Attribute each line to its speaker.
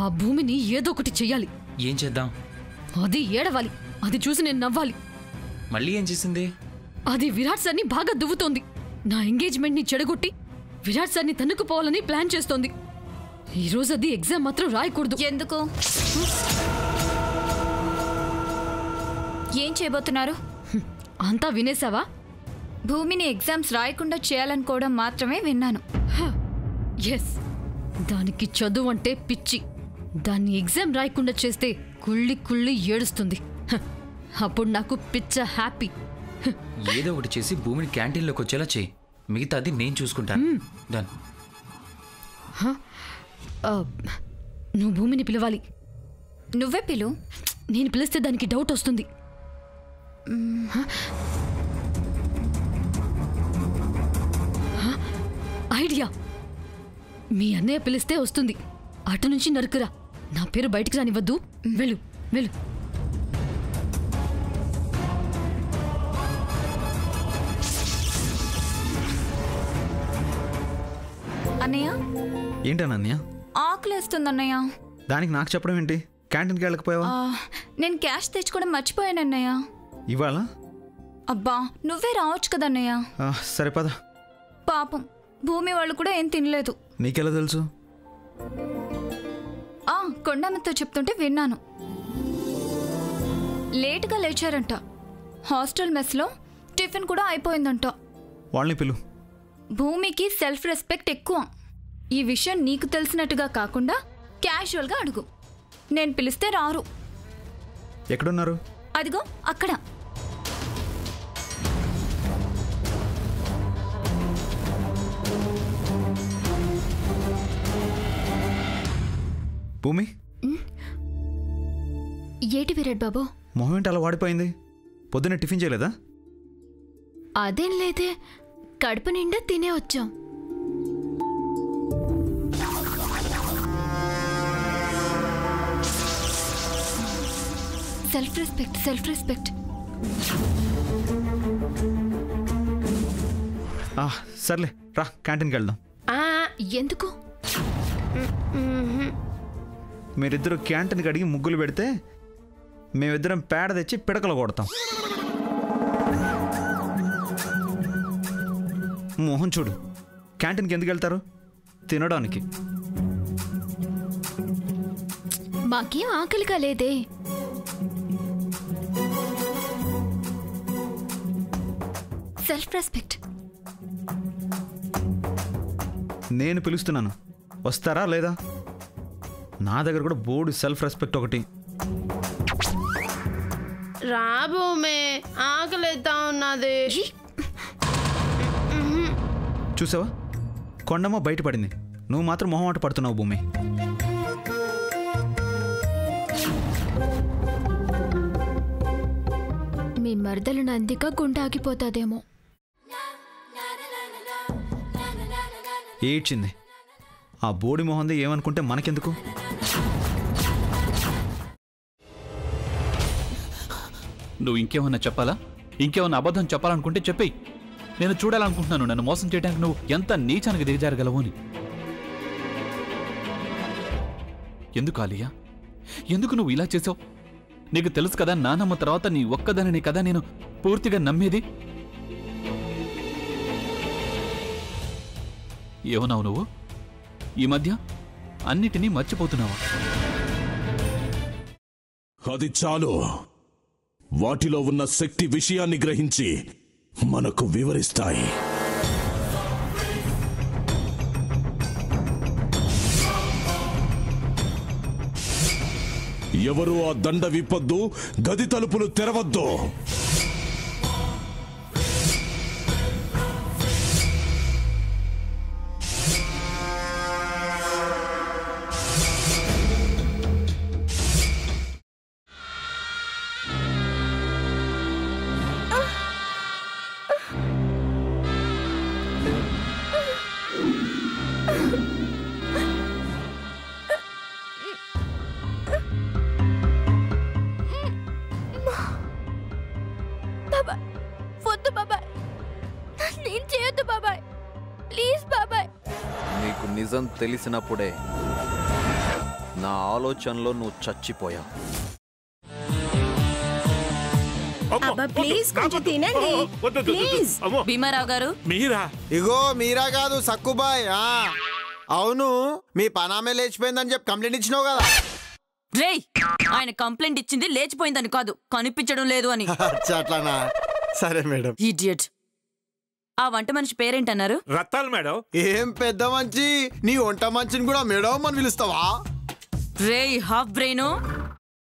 Speaker 1: ఆ భూమిని ఏదో ఒకటి చెయ్యాలి.
Speaker 2: ఏం చేద్దాం?
Speaker 1: అది ఏడవాలి, అది చూసి నేను నవ్వాలి.
Speaker 2: మళ్ళీ ఏం చేసింది?
Speaker 1: అది విరాట్ సార్ని బాగా దువ్వుతోంది. నా ఎంగేజ్మెంట్ ని చెడగొట్టి విరాట్ సార్ని తన్నుకుపోవాలని ప్లాన్ చేస్తోంది. ఈరోజు అది ఎగ్జామ్ మాత్రం రాయకూడదు.
Speaker 3: ఎందుకు? ఏం చేయబోతున్నారు?
Speaker 1: అంతా వినేసావా?
Speaker 3: భూమిని ఎగ్జామ్స్ రాయకుండా చేయాలనుకోవడం మాత్రమే విన్నాను.
Speaker 1: ఎస్, దానికి చదువు అంటే పిచ్చి. దాన్ని ఎగ్జామ్ రాయకుండా చేస్తే కుళ్ళి కుళ్ళి ఏడుస్తుంది. అప్పుడు నాకు పిచ్చ హ్యాపీ.
Speaker 2: ఏదో ఒకటి చేసి భూమిని క్యాంటీన్లోకి వచ్చేలా చేయి. మిగతాది నేను చూసుకుంటాను. డన్.
Speaker 1: నువ్వు భూమిని పిలవాలి.
Speaker 3: నువ్వే పిలు.
Speaker 1: నేను పిలిస్తే దానికి డౌట్ వస్తుంది. ఐడియా. మీ అన్నయ్య పిలిస్తే వస్తుంది. అటు నుంచి నరుకురా. నా పేరు బయటికి రానివ్వద్దు. వెళ్ళు వెళ్ళు.
Speaker 3: అన్నయ్య.
Speaker 4: ఏంటన్నయ్య?
Speaker 3: ఆకలేస్తుంది అన్నయ్య.
Speaker 4: దానికి నాకు చెప్పడం ఏంటి? క్యాంటీన్కి వెళ్ళకపోయావా?
Speaker 3: నేను క్యాష్ తెచ్చుకోవడం మర్చిపోయాను అన్నయ్య.
Speaker 4: ఇవాళ?
Speaker 3: అబ్బా, నువ్వే రావచ్చు కదన్నయ్య.
Speaker 4: సరే పద.
Speaker 3: పాపం భూమి వాళ్ళు కూడా ఏం తినలేదు.
Speaker 4: నీకెలా తెలుసు?
Speaker 3: కొండమ్మతో చెప్తుంటే విన్నాను. లేటుగా లేచారంట. హాస్టల్ మెస్లో టిఫిన్ కూడా అయిపోయిందంట.
Speaker 4: వాళ్ళని పిలు.
Speaker 3: భూమికి సెల్ఫ్ రెస్పెక్ట్ ఎక్కువ. ఈ విషయం నీకు తెలిసినట్టుగా కాకుండా క్యాజువల్గా అడుగు. నేను పిలిస్తే రారు.
Speaker 4: ఎక్కడున్నారు?
Speaker 3: అదిగో అక్కడ.
Speaker 4: భూమి,
Speaker 3: ఏటి విరాట్ బాబు?
Speaker 4: మొహం ఏంటి అలా వాడిపోయింది? పొద్దున్న టిఫిన్ చేయలేదా?
Speaker 3: అదేం లేదే, కడుపు నిండా తినే వచ్చాం. Self respect, self respect.
Speaker 4: సర్లే రా, క్యాంటీన్కి వెళ్దాం.
Speaker 3: ఎందుకు?
Speaker 4: మీరిద్దరు క్యాంటీన్కి అడిగి ముగ్గులు పెడితే మేమిద్దరం పేడ తెచ్చి పిడకలు కొడతాం. మోహన్ చూడు, క్యాంటీన్కి ఎందుకు వెళ్తారు? తినడానికి.
Speaker 3: మాకేం ఆకలిగా లేదే. Self respect.
Speaker 4: నేను పిలుస్తున్నాను, వస్తారా లేదా? నా దగ్గర కూడా బోర్డు సెల్ఫ్ రెస్పెక్ట్ ఒకటి.
Speaker 5: రాబోమే, ఆకలితా ఉన్నది.
Speaker 4: చూసావా, కొండమ్మ బయటపడింది. నువ్వు మాత్రం మొహమాట పడుతున్నావు భూమి.
Speaker 3: మీ మరదలు నందిక గుండె ఆగిపోతాదేమో.
Speaker 4: ఏడ్చింది. ఆ బోడి మొహంది ఏమనుకుంటే మనకెందుకు?
Speaker 6: నువ్వు ఇంకేమన్నా చెప్పాలా? ఇంకేమన్నా అబద్ధం చెప్పాలనుకుంటే చెప్పేయి. నేను చూడాలనుకుంటున్నాను నన్ను మోసం చేయడానికి నువ్వు ఎంత నీచానికి దిగజారగలవు అని. ఎందుకు ఆలియా, ఎందుకు నువ్వు ఇలా చేసావు? నీకు తెలుసు కదా, నానమ్మ తర్వాత నీ ఒక్కదానిని కదా నేను పూర్తిగా నమ్మేది. ఏమన్నావు నువ్వు? ఈ మధ్య అన్నిటినీ మర్చిపోతున్నావా?
Speaker 7: అది చాలు. వాటిలో ఉన్న శక్తి విషయాన్ని గ్రహించి మనకు వివరిస్తాయి. ఎవరు ఆ దండ విప్పొద్దు, గది తలుపులు తెరవద్దు.
Speaker 8: నీకు నిజం తెలిసినప్పుడే నా ఆలోచనలో నువ్వు చచ్చిపోయావు.
Speaker 5: ప్లీజ్ కొంచెం తినండి ప్లీజ్.
Speaker 3: భీమారావు గారు
Speaker 9: మీరా?
Speaker 10: ఇగో మీరా కాదు సక్కుబాయ్. అవును, మీ పనామే లేచిపోయిందని చెప్పి కంప్లైంట్ ఇచ్చినావు కదా.
Speaker 11: రేయ్, ఆయన కంప్లైంట్ ఇచ్చింది లేచిపోయిందని కాదు, కనిపించడం లేదు అని.
Speaker 10: అట్లానా? సరే మేడం.
Speaker 11: ఇడియట్. ఆ వంట మనిషి పేరేంటన్నారు?
Speaker 9: రత్తాలు మేడం.
Speaker 10: ఏం పెద్ద మంచి, నీ వంట మంచిని కూడా మేడం అని పిలుస్తావా?
Speaker 11: రేయ్ హాఫ్ బ్రెయిన్,